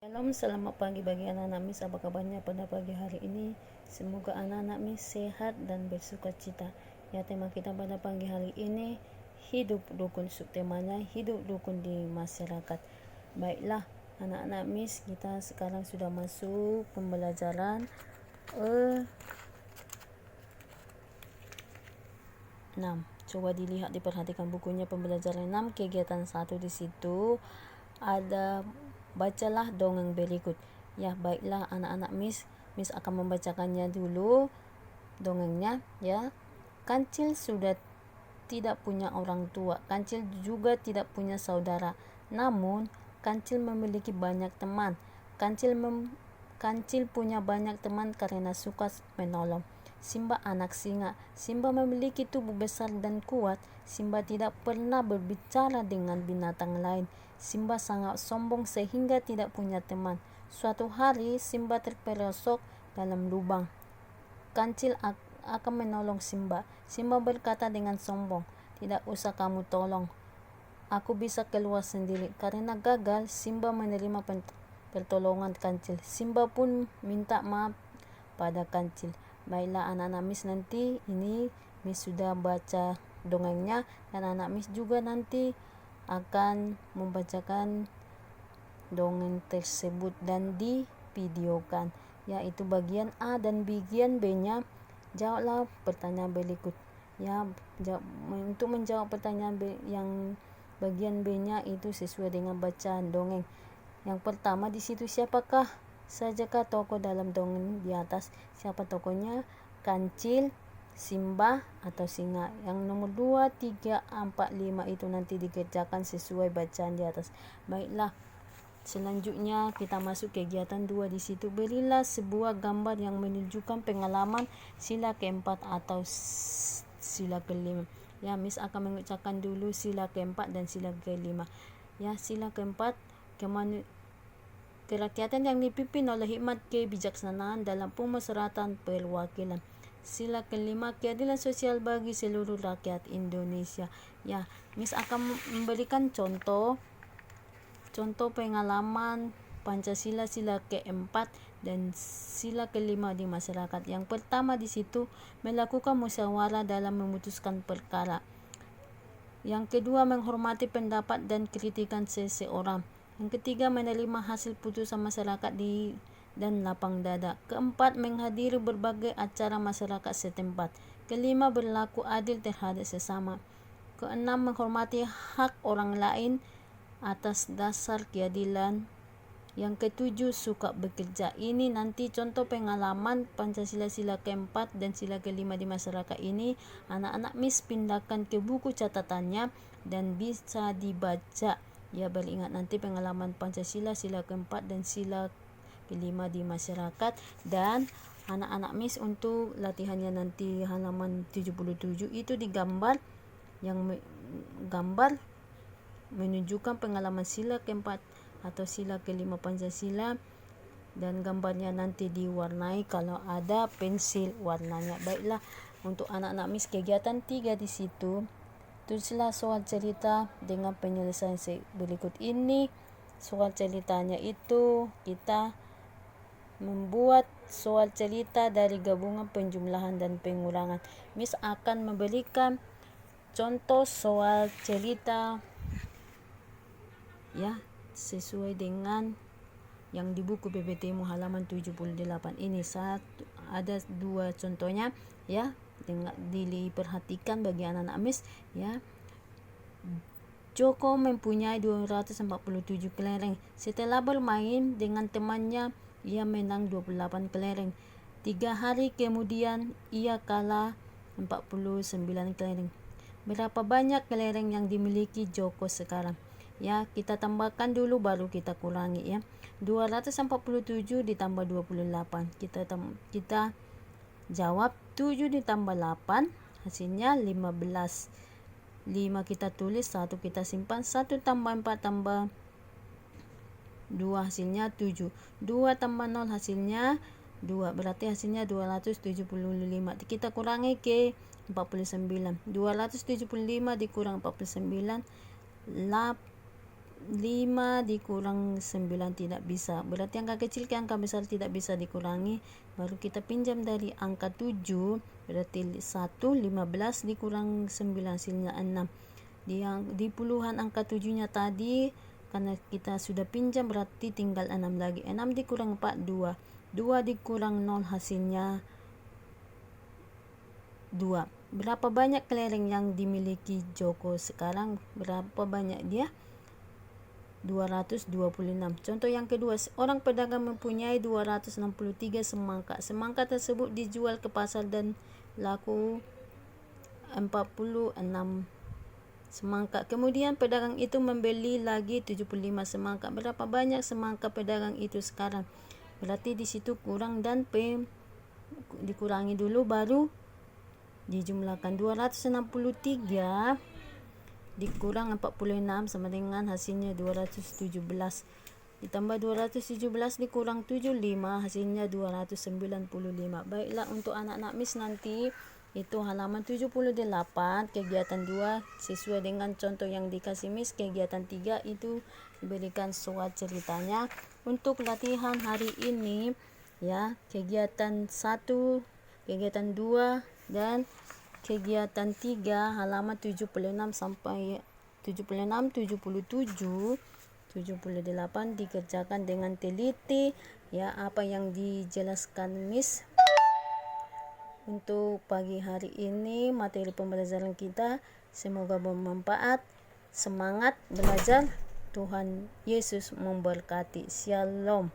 Shalom, selamat pagi bagi anak-anak Miss. Apa kabarnya pada pagi hari ini? Semoga anak-anak Miss sehat dan bersuka cita. Ya, tema kita pada pagi hari ini hidup rukun. Subtemanya hidup rukun di masyarakat. Baiklah anak-anak Miss, kita sekarang sudah masuk pembelajaran 6. Coba dilihat, diperhatikan bukunya pembelajaran 6 kegiatan 1. Di situ ada bacalah dongeng berikut. Ya, baiklah anak-anak Miss akan membacakannya dulu dongengnya ya. Kancil sudah tidak punya orang tua. Kancil juga tidak punya saudara. Namun Kancil memiliki banyak teman. Kancil punya banyak teman karena suka menolong. Simba anak singa. Simba memiliki tubuh besar dan kuat. Simba tidak pernah berbicara dengan binatang lain. Simba sangat sombong sehingga tidak punya teman. Suatu hari Simba terperosok dalam lubang. Kancil akan menolong Simba. Simba berkata dengan sombong, "Tidak usah kamu tolong. Aku bisa keluar sendiri." Karena gagal, Simba menerima pertolongan Kancil. Simba pun minta maaf pada Kancil. Baiklah anak-anak Miss, nanti ini Miss sudah baca dongengnya, dan anak Miss juga nanti akan membacakan dongeng tersebut dan divideokan, yaitu bagian A dan bagian B-nya. Jawablah pertanyaan berikut. Ya, untuk menjawab pertanyaan yang bagian B-nya itu sesuai dengan bacaan dongeng. Yang pertama, di situ siapakah sajakah tokoh dalam dongeng di atas? Siapa tokohnya? Kancil, Simba, atau singa? Yang nomor 2, 3, 4, 5 itu nanti dikerjakan sesuai bacaan di atas. Baiklah, selanjutnya kita masuk kegiatan 2. Di situ berilah sebuah gambar yang menunjukkan pengalaman sila keempat atau sila kelima. Ya, Miss akan mengucapkan dulu sila keempat dan sila kelima. Ya, sila keempat, kerakyatan yang dipimpin oleh hikmat kebijaksanaan dalam pemusyawaratan perwakilan. Sila kelima, keadilan sosial bagi seluruh rakyat Indonesia. Ya, Miss akan memberikan contoh pengalaman Pancasila, sila keempat dan sila kelima di masyarakat. Yang pertama di situ melakukan musyawarah dalam memutuskan perkara. Yang kedua, menghormati pendapat dan kritikan seseorang. Yang ketiga, menerima hasil putusan masyarakat dan lapang dada. Keempat, menghadiri berbagai acara masyarakat setempat. Kelima, berlaku adil terhadap sesama. Keenam, menghormati hak orang lain atas dasar keadilan. Yang ketujuh, suka bekerja. Ini nanti contoh pengalaman Pancasila, sila keempat dan sila kelima di masyarakat ini. Anak-anak Miss pindahkan ke buku catatannya dan bisa dibaca. Ya, beringat nanti pengalaman Pancasila, sila keempat dan sila kelima di masyarakat. Dan anak-anak Miss untuk latihannya nanti halaman 77 itu digambar, yang gambar menunjukkan pengalaman sila keempat atau sila kelima Pancasila, dan gambarnya nanti diwarnai kalau ada pensil warnanya. Baiklah, untuk anak-anak Miss kegiatan 3 di situ, tulislah soal cerita dengan penyelesaian berikut ini. Soal ceritanya itu kita membuat soal cerita dari gabungan penjumlahan dan pengulangan. Miss akan memberikan contoh soal cerita ya sesuai dengan yang di buku PPTmu halaman 78 ini. Ada 2 contohnya ya, diperhatikan bagi anak-anak Miss ya. Joko mempunyai 247 kelereng. Setelah bermain dengan temannya, ia menang 28 kelereng. 3 hari kemudian ia kalah 49 kelereng. Berapa banyak kelereng yang dimiliki Joko sekarang? Ya, kita tambahkan dulu baru kita kurangi ya. 247 ditambah 28. Kita jawab 7 ditambah 8 hasilnya 15. 5 kita tulis, 1 kita simpan. 1 tambah 4 tambah 2 hasilnya 7. 2 tambah 0 hasilnya 2. Berarti hasilnya 275. Kita kurangi ke 49. 275 dikurang 49, 5 dikurang 9 tidak bisa. Berarti angka kecil ke angka besar tidak bisa dikurangi. Baru kita pinjam dari angka 7. Berarti 1, 15 dikurang 9 hasilnya 6. Di puluhan angka 7-nya tadi, karena kita sudah pinjam berarti tinggal 6 lagi. 6 dikurang 4, 2. 2 dikurang 0 hasilnya 2. Berapa banyak kelereng yang dimiliki Joko sekarang? Berapa banyak dia? 226. Contoh yang kedua, orang pedagang mempunyai 263 semangka. Semangka tersebut dijual ke pasar dan laku 46 semangka. Kemudian pedagang itu membeli lagi 75 semangka. Berapa banyak semangka pedagang itu sekarang? Berarti di situ kurang dan P dikurangi dulu baru dijumlahkan. 263 dikurang 46 sama dengan hasilnya 217. Ditambah 217 dikurang 75 hasilnya 295. Baiklah, untuk anak-anak Miss nanti itu halaman 78 kegiatan 2 sesuai dengan contoh yang dikasih Miss. Kegiatan 3 itu diberikan surat ceritanya. Untuk latihan hari ini ya, kegiatan 1, kegiatan 2 dan kegiatan 3 halaman 76 sampai 76, 77, 78 dikerjakan dengan teliti ya apa yang dijelaskan Miss. Untuk pagi hari ini materi pembelajaran kita semoga bermanfaat. Semangat belajar. Tuhan Yesus memberkati. Shalom.